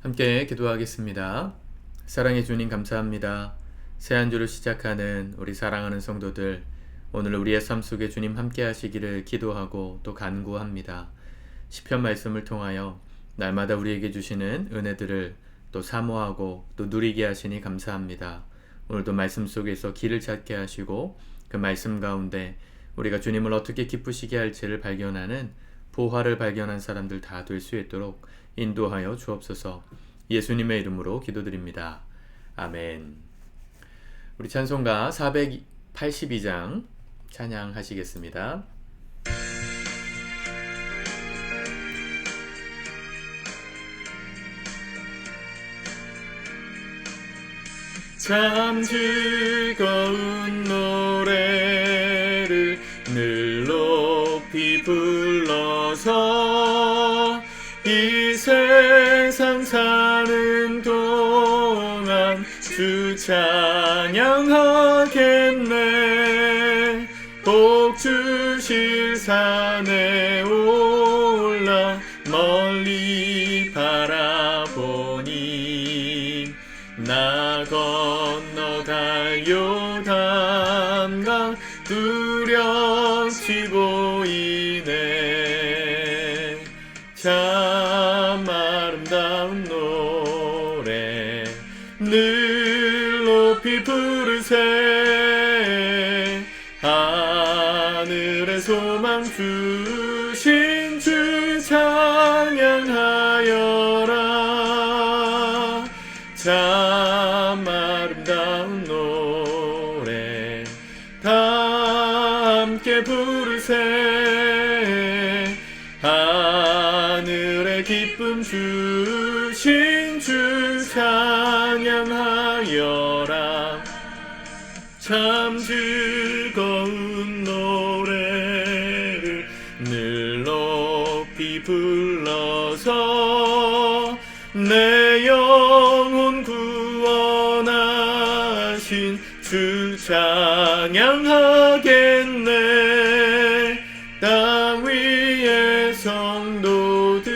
함께 기도하겠습니다. 사랑해 주님 감사합니다. 새 한 주를 시작하는 우리 사랑하는 성도들, 오늘 우리의 삶 속에 주님 함께 하시기를 기도하고 또 간구합니다. 시편 말씀을 통하여 날마다 우리에게 주시는 은혜들을 또 사모하고 또 누리게 하시니 감사합니다. 오늘도 말씀 속에서 길을 찾게 하시고 그 말씀 가운데 우리가 주님을 어떻게 기쁘시게 할지를 발견하는 보화를 발견한 사람들 다 될 수 있도록 인도하여 주옵소서. 예수님의 이름으로 기도드립니다. 아멘. 우리 찬송가 482장 찬양하시겠습니다. 참 즐거운 노래를 늘 높이 불러서 이 세상 사는 동안 주 찬양하겠네. 복 주실 산에 올라 멀리 바라보니 나 건너 갈 요단강 뚜렷이 보이네. 참 아름다운 노래 늘 높이 부르세. 하늘의 소망 주신 주 찬양하여라. 참 아름다운 노래 다 함께 부르세. 하늘의 기쁨 주신 주 찬양하여라. 참 즐거운 노래를 늘 높이 불러서 내 영혼 구원하신 주 찬양하겠네. 땅 위의 성도들이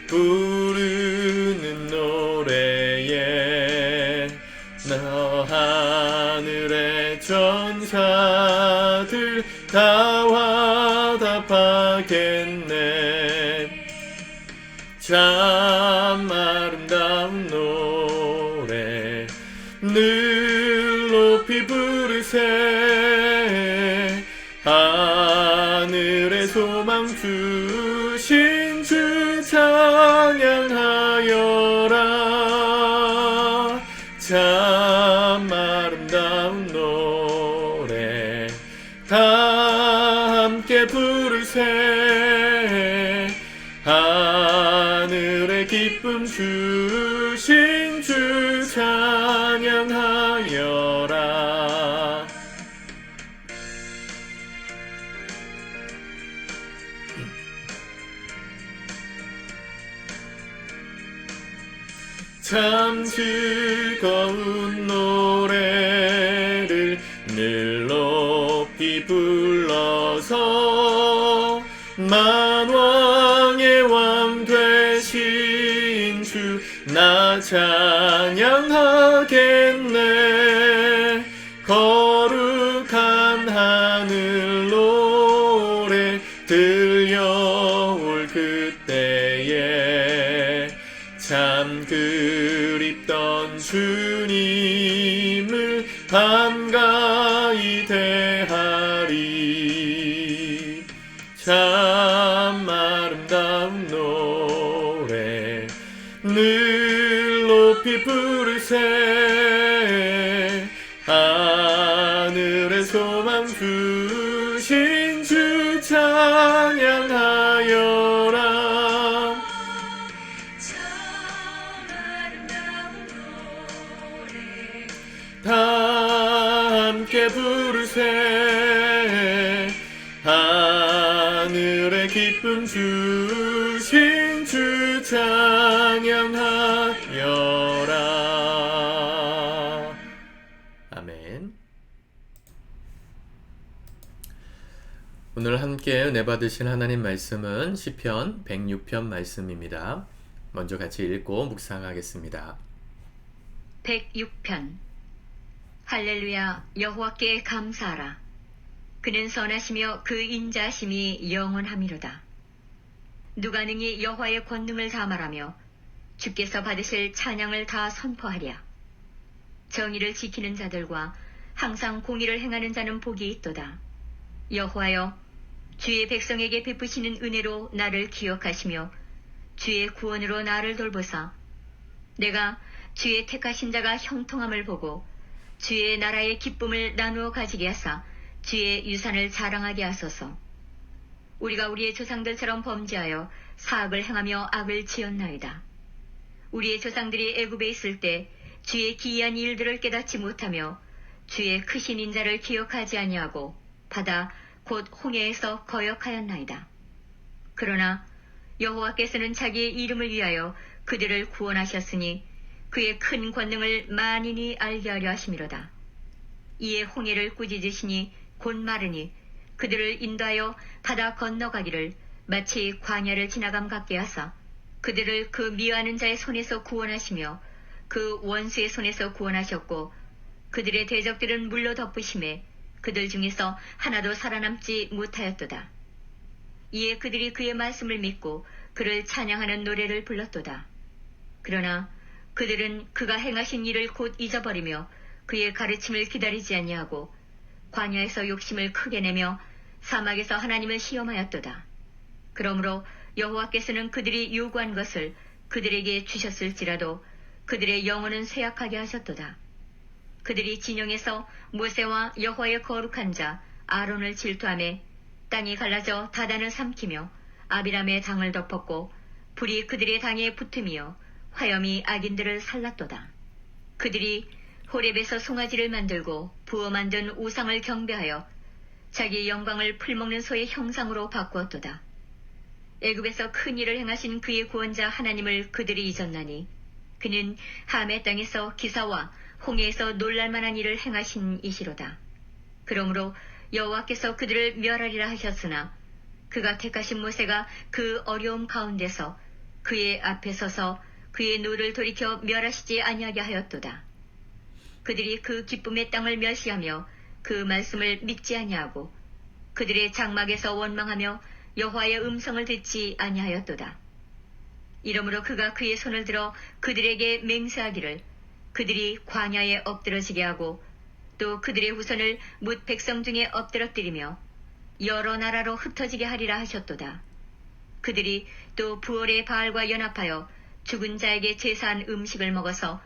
부르는 노래에 너 하늘의 천사들 다 화답하겠네. 참 아름다운 노래 늘 높이 부르세. 하늘의 소망 주신 주 찬양하여라. 참 아름다운 노래 다 함께 부르세. 하늘의 기쁨 주신 주 찬양하여라. 참 즐거운 노래를 늘 높이 불러서 만왕의 왕 되신 주 나 찬양하겠네. 거룩한 하늘 노래 들려올 그때에 참 그립던 주님을 반가이 대하리. 참 아름다운 노래 늘 높이 부르세. 하늘의 소망 주신 주 찬양하여라. 다 함께 부르세. 하늘의 기쁨 주신 주 찬양하여라. 아멘. 오늘 함께 은혜 받으신 하나님 말씀은 시편 106편 말씀입니다. 먼저 같이 읽고 묵상하겠습니다. 106편 할렐루야 여호와께 감사하라. 그는 선하시며 그 인자하심이 영원함이로다. 누가 능히 여호와의 권능을 다 말하며 주께서 받으실 찬양을 다 선포하랴. 정의를 지키는 자들과 항상 공의를 행하는 자는 복이 있도다. 여호와여, 주의 백성에게 베푸시는 은혜로 나를 기억하시며 주의 구원으로 나를 돌보사 내가 주의 택하신 자가 형통함을 보고 주의 나라의 기쁨을 나누어 가지게 하사 주의 유산을 자랑하게 하소서. 우리가 우리의 조상들처럼 범죄하여 사악을 행하며 악을 지었나이다. 우리의 조상들이 애굽에 있을 때 주의 기이한 일들을 깨닫지 못하며 주의 크신 인자를 기억하지 아니하고 바다 곧 홍해에서 거역하였나이다. 그러나 여호와께서는 자기의 이름을 위하여 그들을 구원하셨으니 그의 큰 권능을 만인이 알게 하려 하심이로다. 이에 홍해를 꾸짖으시니 곧 마르니 그들을 인도하여 바다 건너가기를 마치 광야를 지나감 같게 하사 그들을 그 미워하는 자의 손에서 구원하시며 그 원수의 손에서 구원하셨고 그들의 대적들은 물로 덮으심에 그들 중에서 하나도 살아남지 못하였도다. 이에 그들이 그의 말씀을 믿고 그를 찬양하는 노래를 불렀도다. 그러나 그들은 그가 행하신 일을 곧 잊어버리며 그의 가르침을 기다리지 아니하고 광야에서 욕심을 크게 내며 사막에서 하나님을 시험하였도다. 그러므로 여호와께서는 그들이 요구한 것을 그들에게 주셨을지라도 그들의 영혼은 쇠약하게 하셨도다. 그들이 진영에서 모세와 여호와의 거룩한 자 아론을 질투하며 땅이 갈라져 다단을 삼키며 아비람의 당을 덮었고 불이 그들의 당에 붙으며 화염이 악인들을 살랐도다. 그들이 호렙에서 송아지를 만들고 부어 만든 우상을 경배하여 자기 영광을 풀먹는 소의 형상으로 바꾸었도다. 애굽에서 큰 일을 행하신 그의 구원자 하나님을 그들이 잊었나니 그는 함의 땅에서 기사와 홍해에서 놀랄만한 일을 행하신 이시로다. 그러므로 여호와께서 그들을 멸하리라 하셨으나 그가 택하신 모세가 그 어려움 가운데서 그의 앞에 서서 그의 노를 돌이켜 멸하시지 아니하게 하였도다. 그들이 그 기쁨의 땅을 멸시하며 그 말씀을 믿지 아니하고 그들의 장막에서 원망하며 여호와의 음성을 듣지 아니하였도다. 이러므로 그가 그의 손을 들어 그들에게 맹세하기를 그들이 광야에 엎드러지게 하고 또 그들의 후손을 뭇 백성 중에 엎드러뜨리며 여러 나라로 흩어지게 하리라 하셨도다. 그들이 또 부올의 바알과 연합하여 죽은 자에게 제사한 음식을 먹어서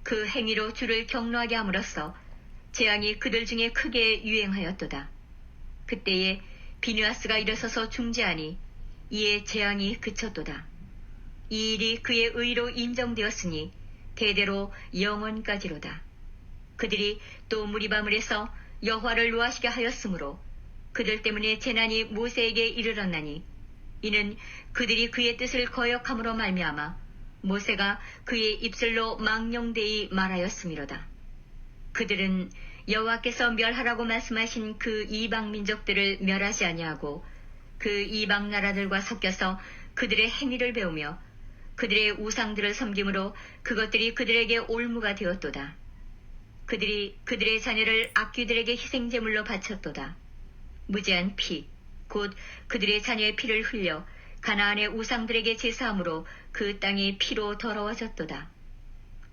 그 행위로 주를 경노하게 함으로써 재앙이 그들 중에 크게 유행하였도다. 그때에 비느하스가 일어서서 중재하니 이에 재앙이 그쳤도다. 이 일이 그의 의로 인정되었으니 대대로 영원까지로다. 그들이 또 무리바물에서 여호와를 노하시게 하였으므로 그들 때문에 재난이 모세에게 이르렀나니 이는 그들이 그의 뜻을 거역함으로 말미암아 모세가 그의 입술로 망령되이 말하였음이로다. 그들은 여호와께서 멸하라고 말씀하신 그 이방 민족들을 멸하지 아니하고 그 이방 나라들과 섞여서 그들의 행위를 배우며 그들의 우상들을 섬김으로 그것들이 그들에게 올무가 되었도다. 그들이 그들의 자녀를 악귀들에게 희생제물로 바쳤도다. 무제한 피, 곧 그들의 자녀의 피를 흘려 가나안의 우상들에게 제사함으로 그 땅이 피로 더러워졌도다.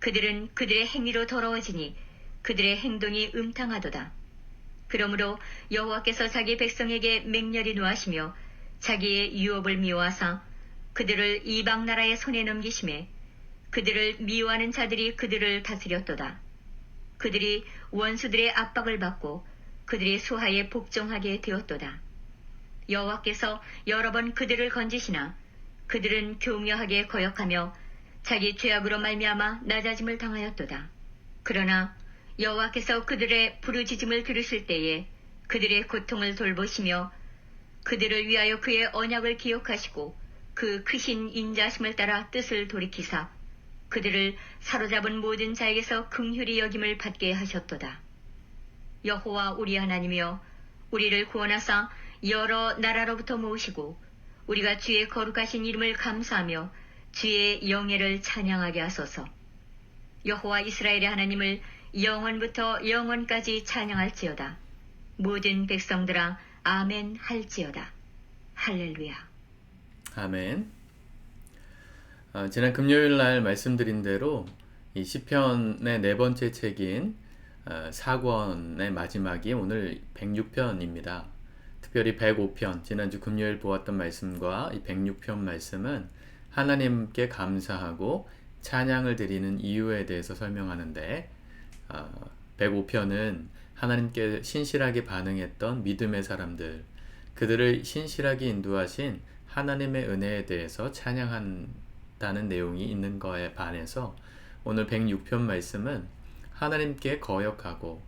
그들은 그들의 행위로 더러워지니 그들의 행동이 음탕하도다. 그러므로 여호와께서 자기 백성에게 맹렬히 노하시며 자기의 유업을 미워하사 그들을 이방 나라의 손에 넘기심에 그들을 미워하는 자들이 그들을 다스렸도다. 그들이 원수들의 압박을 받고 그들의 수하에 복종하게 되었도다. 여호와께서 여러 번 그들을 건지시나 그들은 교묘하게 거역하며 자기 죄악으로 말미암아 낮아짐을 당하였도다. 그러나 여호와께서 그들의 부르짖음을 들으실 때에 그들의 고통을 돌보시며 그들을 위하여 그의 언약을 기억하시고 그 크신 인자심을 따라 뜻을 돌이키사 그들을 사로잡은 모든 자에게서 긍휼히 여김을 받게 하셨도다. 여호와 우리 하나님이여, 우리를 구원하사 여러 나라로부터 모으시고 우리가 주의 거룩하신 이름을 감사하며 주의 영예를 찬양하게 하소서. 여호와 이스라엘의 하나님을 영원부터 영원까지 찬양할지어다. 모든 백성들아 아멘 할지어다. 할렐루야. 아멘. 지난 금요일 날 말씀드린 대로 이 시편의 네 번째 책인 4권의 마지막이 오늘 106편입니다. 특별히 105편, 지난주 금요일 보았던 말씀과 이 106편 말씀은 하나님께 감사하고 찬양을 드리는 이유에 대해서 설명하는데, 105편은 하나님께 신실하게 반응했던 믿음의 사람들, 그들을 신실하게 인도하신 하나님의 은혜에 대해서 찬양한다는 내용이 있는 거에 반해서 오늘 106편 말씀은 하나님께 거역하고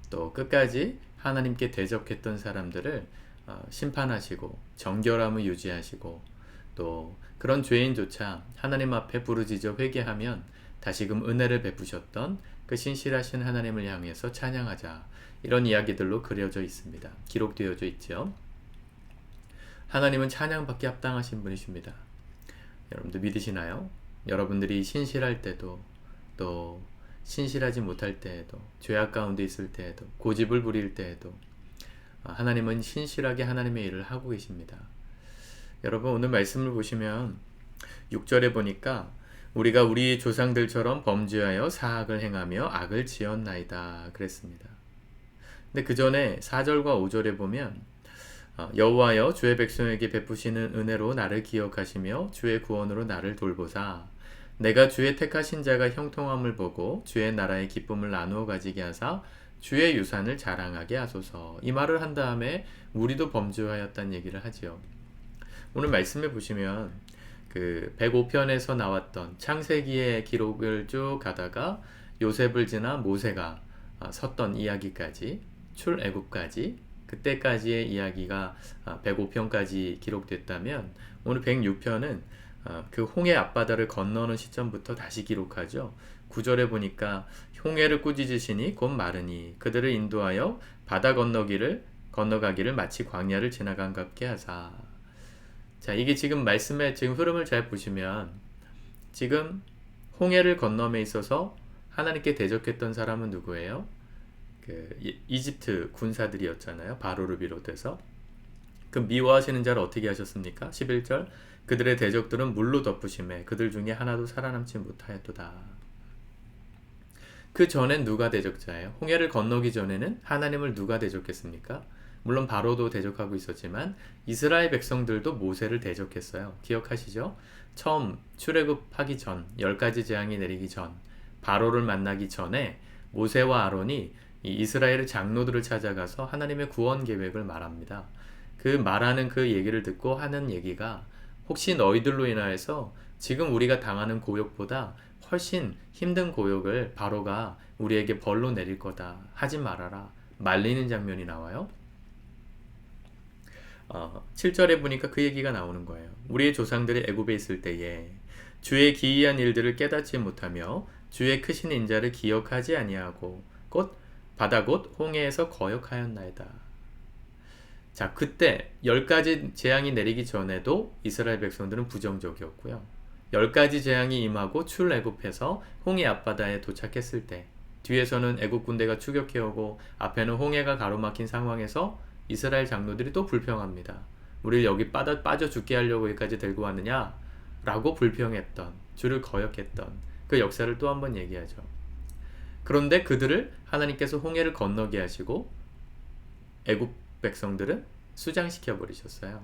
또 끝까지 하나님께 대적했던 사람들을 심판하시고 정결함을 유지하시고 또 그런 죄인조차 하나님 앞에 부르짖어 회개하면 다시금 은혜를 베푸셨던 그 신실하신 하나님을 향해서 찬양하자, 이런 이야기들로 그려져 있습니다. 기록되어져 있죠. 하나님은 찬양받기 합당하신 분이십니다. 여러분들 믿으시나요? 여러분들이 신실할 때도 또 신실하지 못할 때에도 죄악 가운데 있을 때에도 고집을 부릴 때에도 하나님은 신실하게 하나님의 일을 하고 계십니다. 여러분 오늘 말씀을 보시면 6절에 보니까 우리가 우리 조상들처럼 범죄하여 사악을 행하며 악을 지었나이다 그랬습니다. 근데 그 전에 4절과 5절에 보면 여호와여 주의 백성에게 베푸시는 은혜로 나를 기억하시며 주의 구원으로 나를 돌보사 내가 주의 택하신 자가 형통함을 보고 주의 나라의 기쁨을 나누어 가지게 하사 주의 유산을 자랑하게 하소서. 이 말을 한 다음에 우리도 범죄하였다는 얘기를 하지요. 오늘 말씀해 보시면 그 105편에서 나왔던 창세기의 기록을 쭉 가다가 요셉을 지나 모세가 섰던 이야기까지, 출애굽까지, 그때까지의 이야기가 105편까지 기록됐다면 오늘 106편은 그 홍해 앞바다를 건너는 시점부터 다시 기록하죠. 9절에 보니까 홍해를 꾸짖으시니 곧 마르니 그들을 인도하여 바다 건너가기를 마치 광야를 지나간 같게 하사. 자, 이게 지금 말씀의 지금 흐름을 잘 보시면 지금 홍해를 건너에 있어서 하나님께 대적했던 사람은 누구예요? 그 이집트 군사들이었잖아요. 바로를 비롯해서. 그 미워하시는 자를 어떻게 하셨습니까? 11절 그들의 대적들은 물로 덮으심에 그들 중에 하나도 살아남지 못하였도다. 그 전엔 누가 대적자예요? 홍해를 건너기 전에는 하나님을 누가 대적했습니까? 물론 바로도 대적하고 있었지만 이스라엘 백성들도 모세를 대적했어요. 기억하시죠? 처음 출애굽하기 전, 10가지 재앙이 내리기 전, 바로를 만나기 전에 모세와 아론이 이 이스라엘의 장로들을 찾아가서 하나님의 구원 계획을 말합니다. 그 말하는 그 얘기를 듣고 하는 얘기가 혹시 너희들로 인하여서 지금 우리가 당하는 고역보다 훨씬 힘든 고역을 바로가 우리에게 벌로 내릴 거다. 하지 말아라. 말리는 장면이 나와요. 7절에 보니까 그 얘기가 나오는 거예요. 우리의 조상들이 애굽에 있을 때에 주의 기이한 일들을 깨닫지 못하며 주의 크신 인자를 기억하지 아니하고 바다 곧 홍해에서 거역하였나이다. 자, 그때 10가지 재앙이 내리기 전에도 이스라엘 백성들은 부정적이었고요. 10가지 재앙이 임하고 출애굽해서 홍해 앞바다에 도착했을 때 뒤에서는 애굽 군대가 추격해오고 앞에는 홍해가 가로막힌 상황에서 이스라엘 장로들이 또 불평합니다. 우리를 여기 빠져 죽게 하려고 여기까지 데리고 왔느냐? 라고 불평했던, 주를 거역했던 그 역사를 또 한 번 얘기하죠. 그런데 그들을 하나님께서 홍해를 건너게 하시고 애굽 백성들은 수장시켜 버리셨어요.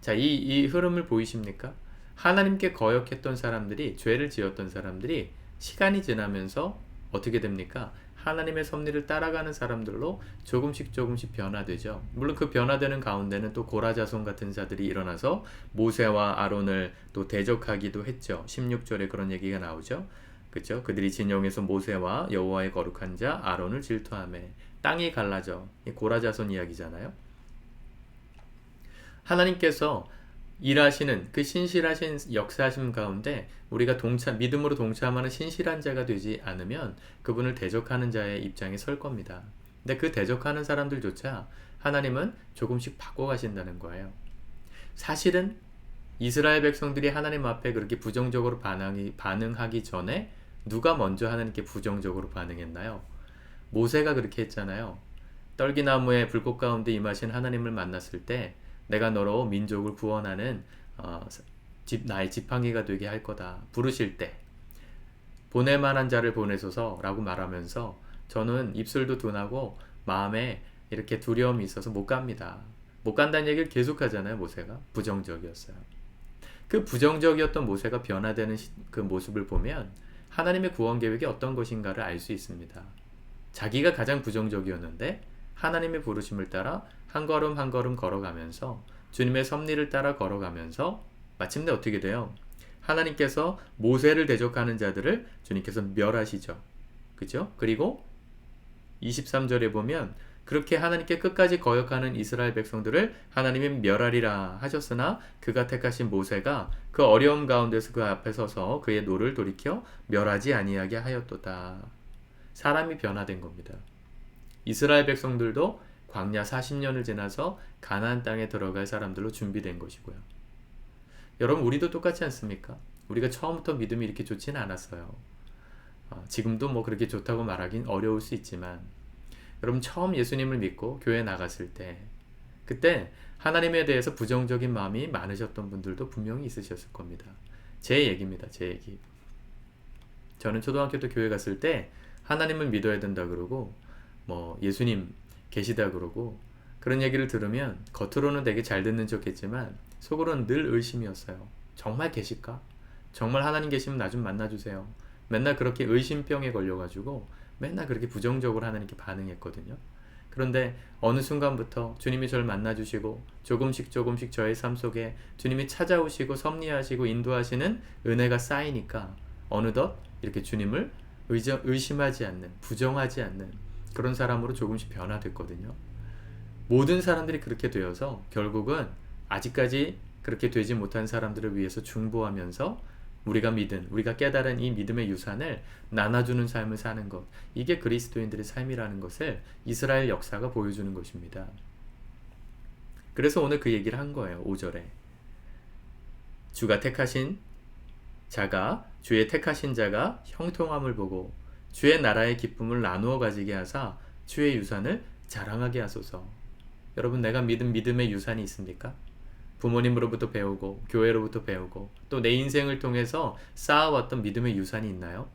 자, 이 흐름을 보이십니까? 하나님께 거역했던 사람들이, 죄를 지었던 사람들이 시간이 지나면서 어떻게 됩니까? 하나님의 섭리를 따라가는 사람들로 조금씩 변화되죠. 물론 그 변화되는 가운데는 또 고라자손 같은 자들이 일어나서 모세와 아론을 또 대적하기도 했죠. 16절에 그런 얘기가 나오죠. 그렇죠? 그들이 진영에서 모세와 여호와의 거룩한 자 아론을 질투하매 땅이 갈라져. 이 고라자손 이야기잖아요. 하나님께서 일하시는 그 신실하신 역사하심 가운데 우리가 믿음으로 동참하는 신실한 자가 되지 않으면 그분을 대적하는 자의 입장에 설 겁니다. 근데 그 대적하는 사람들조차 하나님은 조금씩 바꿔가신다는 거예요. 사실은 이스라엘 백성들이 하나님 앞에 그렇게 부정적으로 반응하기 전에 누가 먼저 하나님께 부정적으로 반응했나요? 모세가 그렇게 했잖아요. 떨기나무의 불꽃 가운데 임하신 하나님을 만났을 때 내가 너로 민족을 구원하는 나의 지팡이가 되게 할 거다 부르실 때 보낼 만한 자를 보내소서 라고 말하면서 저는 입술도 둔하고 마음에 이렇게 두려움이 있어서 못 갑니다. 못 간다는 얘기를 계속 하잖아요. 모세가 부정적이었어요. 그 부정적이었던 모세가 변화되는 그 모습을 보면 하나님의 구원 계획이 어떤 것인가를 알 수 있습니다. 자기가 가장 부정적이었는데 하나님의 부르심을 따라 한 걸음 한 걸음 걸어가면서 주님의 섭리를 따라 걸어가면서 마침내 어떻게 돼요? 하나님께서 모세를 대적하는 자들을 주님께서 멸하시죠. 그죠? 그리고 23절에 보면 그렇게 하나님께 끝까지 거역하는 이스라엘 백성들을 하나님이 멸하리라 하셨으나 그가 택하신 모세가 그 어려움 가운데서 그 앞에 서서 그의 노를 돌이켜 멸하지 아니하게 하였도다. 사람이 변화된 겁니다. 이스라엘 백성들도 광야 40년을 지나서 가나안 땅에 들어갈 사람들로 준비된 것이고요. 여러분 우리도 똑같지 않습니까? 우리가 처음부터 믿음이 이렇게 좋지는 않았어요. 지금도 뭐 그렇게 좋다고 말하긴 어려울 수 있지만 여러분 처음 예수님을 믿고 교회 나갔을 때 그때 하나님에 대해서 부정적인 마음이 많으셨던 분들도 분명히 있으셨을 겁니다. 제 얘기입니다. 제 얘기. 저는 초등학교 때 교회 갔을 때 하나님을 믿어야 된다 그러고 뭐 예수님 계시다 그러고 그런 얘기를 들으면 겉으로는 되게 잘 듣는 척했지만 속으로는 늘 의심이었어요. 정말 계실까? 정말 하나님 계시면 나 좀 만나주세요. 맨날 그렇게 의심병에 걸려가지고 맨날 그렇게 부정적으로 하나님께 반응했거든요. 그런데 어느 순간부터 주님이 저를 만나주시고 조금씩 조금씩 저의 삶 속에 주님이 찾아오시고 섭리하시고 인도하시는 은혜가 쌓이니까 어느덧 이렇게 주님을 의심하지 않는, 부정하지 않는 그런 사람으로 조금씩 변화됐거든요. 모든 사람들이 그렇게 되어서 결국은 아직까지 그렇게 되지 못한 사람들을 위해서 중보하면서 우리가 깨달은 이 믿음의 유산을 나눠주는 삶을 사는 것, 이게 그리스도인들의 삶이라는 것을 이스라엘 역사가 보여주는 것입니다. 그래서 오늘 그 얘기를 한 거예요. 5절에 주의 택하신 자가 형통함을 보고 주의 나라의 기쁨을 나누어 가지게 하사 주의 유산을 자랑하게 하소서. 여러분 내가 믿은 믿음의 유산이 있습니까? 부모님으로부터 배우고 교회로부터 배우고 또 내 인생을 통해서 쌓아왔던 믿음의 유산이 있나요?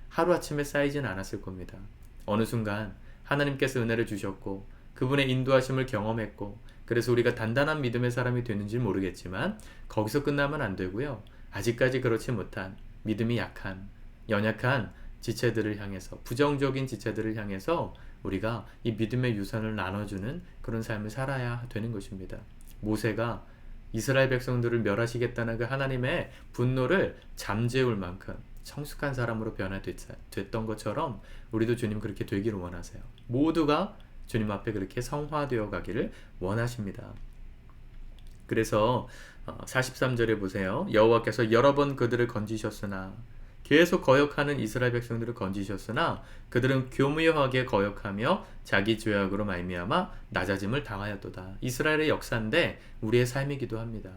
하루아침에 쌓이진 않았을 겁니다. 어느 순간 하나님께서 은혜를 주셨고 그분의 인도하심을 경험했고 그래서 우리가 단단한 믿음의 사람이 되는지 모르겠지만 거기서 끝나면 안 되고요. 아직까지 그렇지 못한 믿음이 약한 연약한 지체들을 향해서 부정적인 지체들을 향해서 우리가 이 믿음의 유산을 나눠주는 그런 삶을 살아야 되는 것입니다. 모세가 이스라엘 백성들을 멸하시겠다는 그 하나님의 분노를 잠재울 만큼 성숙한 사람으로 변화됐던 것처럼 우리도 주님 그렇게 되기를 원하세요. 모두가 주님 앞에 그렇게 성화되어 가기를 원하십니다. 그래서 43절에 보세요. 여호와께서 여러 번 그들을 건지셨으나 계속 거역하는 이스라엘 백성들을 건지셨으나 그들은 교묘하게 거역하며 자기 죄악으로 말미암아 낮아짐을 당하였도다. 이스라엘의 역사인데 우리의 삶이기도 합니다.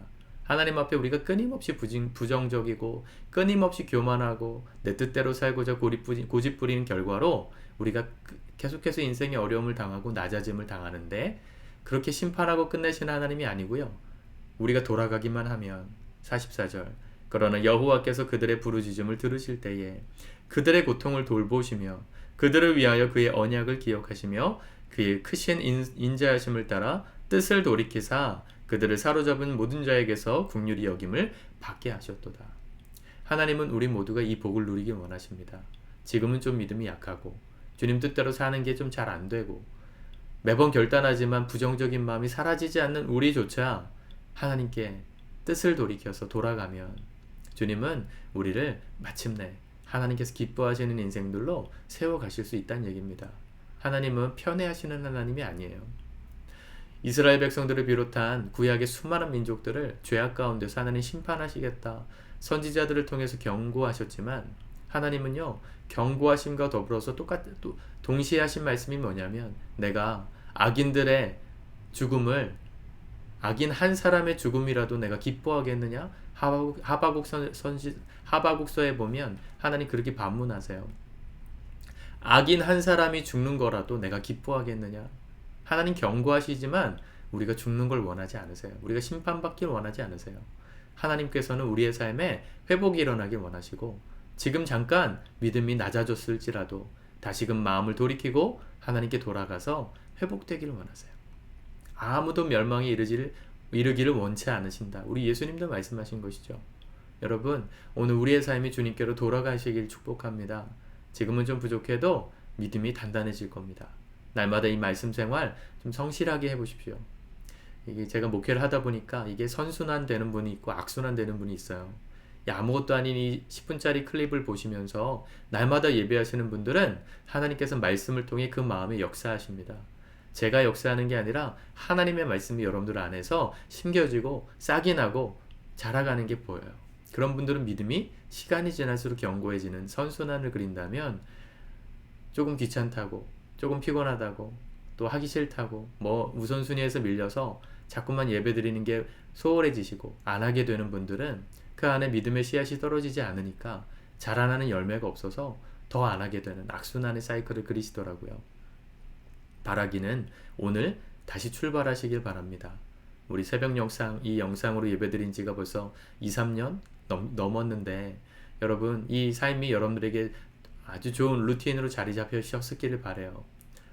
하나님 앞에 우리가 끊임없이 부정적이고 끊임없이 교만하고 내 뜻대로 살고자 고집 부리는 결과로 우리가 계속해서 인생의 어려움을 당하고 낮아짐을 당하는데 그렇게 심판하고 끝내시는 하나님이 아니고요. 우리가 돌아가기만 하면 44절 그러나 여호와께서 그들의 부르짖음을 들으실 때에 그들의 고통을 돌보시며 그들을 위하여 그의 언약을 기억하시며 그의 크신 인자하심을 따라 뜻을 돌이키사 그들을 사로잡은 모든 자에게서 긍휼히 여김을 받게 하셨도다. 하나님은 우리 모두가 이 복을 누리길 원하십니다. 지금은 좀 믿음이 약하고 주님 뜻대로 사는 게 좀 잘 안 되고 매번 결단하지만 부정적인 마음이 사라지지 않는 우리조차 하나님께 뜻을 돌이켜서 돌아가면 주님은 우리를 마침내 하나님께서 기뻐하시는 인생들로 세워가실 수 있다는 얘기입니다. 하나님은 편애하시는 하나님이 아니에요. 이스라엘 백성들을 비롯한 구약의 수많은 민족들을 죄악 가운데서 하나님 심판하시겠다. 선지자들을 통해서 경고하셨지만 하나님은요. 경고하심과 더불어서 동시에 하신 말씀이 뭐냐면 내가 악인들의 죽음을 악인 한 사람의 죽음이라도 내가 기뻐하겠느냐? 하바국서에 보면 하나님 그렇게 반문하세요. 악인 한 사람이 죽는 거라도 내가 기뻐하겠느냐? 하나님 경고하시지만 우리가 죽는 걸 원하지 않으세요. 우리가 심판받길 원하지 않으세요. 하나님께서는 우리의 삶에 회복이 일어나길 원하시고 지금 잠깐 믿음이 낮아졌을지라도 다시금 마음을 돌이키고 하나님께 돌아가서 회복되기를 원하세요. 아무도 멸망에 이르기를 원치 않으신다. 우리 예수님도 말씀하신 것이죠. 여러분, 오늘 우리의 삶이 주님께로 돌아가시길 축복합니다. 지금은 좀 부족해도 믿음이 단단해질 겁니다. 날마다 이 말씀 생활 좀 성실하게 해보십시오. 이게 제가 목회를 하다 보니까 이게 선순환 되는 분이 있고 악순환 되는 분이 있어요. 아무것도 아닌 이 10분짜리 클립을 보시면서 날마다 예배하시는 분들은 하나님께서 말씀을 통해 그 마음에 역사하십니다. 제가 역사하는 게 아니라 하나님의 말씀이 여러분들 안에서 심겨지고 싹이 나고 자라가는 게 보여요. 그런 분들은 믿음이 시간이 지날수록 견고해지는 선순환을 그린다면 조금 귀찮다고, 조금 피곤하다고, 또 하기 싫다고, 우선순위에서 밀려서 자꾸만 예배 드리는 게 소홀해지시고 안 하게 되는 분들은 그 안에 믿음의 씨앗이 떨어지지 않으니까 자라나는 열매가 없어서 더 안 하게 되는 악순환의 사이클을 그리시더라고요. 바라기는 오늘 다시 출발하시길 바랍니다. 우리 새벽 영상, 이 영상으로 예배드린 지가 벌써 2-3년 넘었는데 여러분, 이 삶이 여러분들에게 아주 좋은 루틴으로 자리 잡히셨기를 바라요.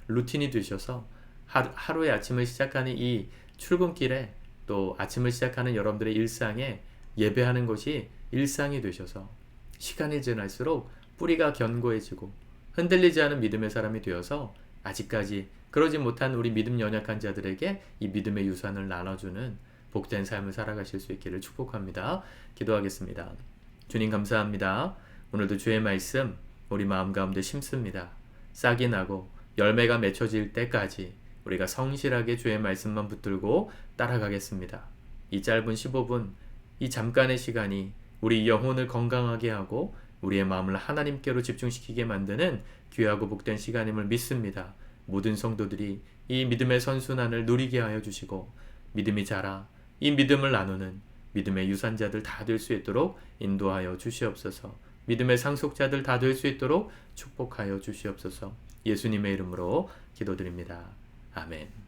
루틴이 되셔서 하루의 아침을 시작하는 이 출근길에 또 아침을 시작하는 여러분들의 일상에 예배하는 것이 일상이 되셔서 시간이 지날수록 뿌리가 견고해지고 흔들리지 않은 믿음의 사람이 되어서 아직까지 그러지 못한 우리 믿음 연약한 자들에게 이 믿음의 유산을 나눠주는 복된 삶을 살아가실 수 있기를 축복합니다. 기도하겠습니다. 주님 감사합니다. 오늘도 주의 말씀 우리 마음 가운데 심습니다. 싹이 나고 열매가 맺혀질 때까지 우리가 성실하게 주의 말씀만 붙들고 따라가겠습니다. 이 짧은 15분, 이 잠깐의 시간이 우리 영혼을 건강하게 하고 우리의 마음을 하나님께로 집중시키게 만드는 귀하고 복된 시간임을 믿습니다. 모든 성도들이 이 믿음의 선순환을 누리게 하여 주시고 믿음이 자라 이 믿음을 나누는 믿음의 유산자들 다 될 수 있도록 인도하여 주시옵소서. 믿음의 상속자들 다 될 수 있도록 축복하여 주시옵소서. 예수님의 이름으로 기도드립니다. 아멘.